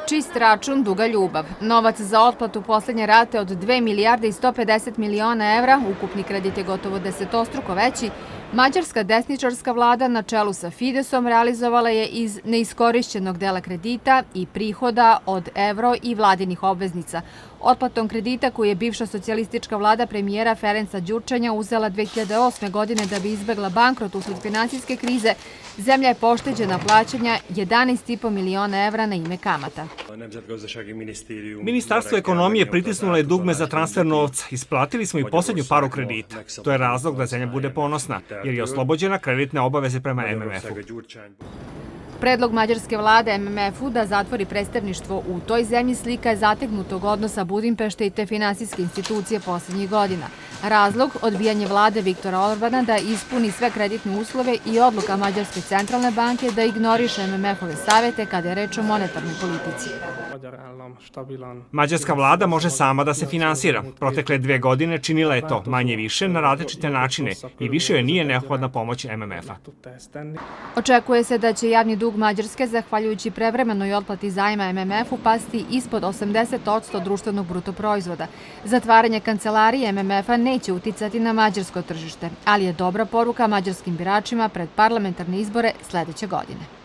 Čist račun, duga ljubav. Novac za otplatu posljednje rate od 2 milijarde i 150 miliona evra, ukupni kredit je gotovo desetostruko veći, mađarska desničarska vlada na čelu sa Fidesom realizovala je iz neiskorišćenog dela kredita i prihoda od evro i vladinih obveznica. Otplatom kredita koji je bivša socijalistička vlada premijera Ferenca Đurčanja uzela 2008. godine da bi izbegla bankrot usled finansijske krize, zemlja je pošteđena plaćanja 11,5 miliona evra na ime kamata. Ministarstvo ekonomije pritisnulo je dugme za transfer novca. Isplatili smo i posljednju paru kredita. To je razlog da zemlja bude ponosna, jer je oslobođena kreditne obaveze prema MMF-u. Predlog mađarske vlade MMF-u da zatvori predstavništvo u toj zemlji slika je zategnutog odnosa Budimpešte i te finansijske institucije posljednjih godina. Razlog – odbijanje vlade Viktora Orbana da ispuni sve kreditne uslove i odluka Mađarske centralne banke da ignoriše MMF-ove savete kada je reč o monetarnoj politici. Mađarska vlada može sama da se finansira. Protekle 2 godine činila je to manje više na različite načine i više joj nije neophodna pomoć MMF-a. Očekuje se da će javni dug Mađarske, zahvaljujući prevremenoj otplati zajma MMF-u, pasti ispod 80% društvenog bruto proizvoda. Zatvaranje kancelarije MMF-a neće uticati na mađarsko tržište, ali je dobra poruka mađarskim biračima pred parlamentarne izbore sledeće godine.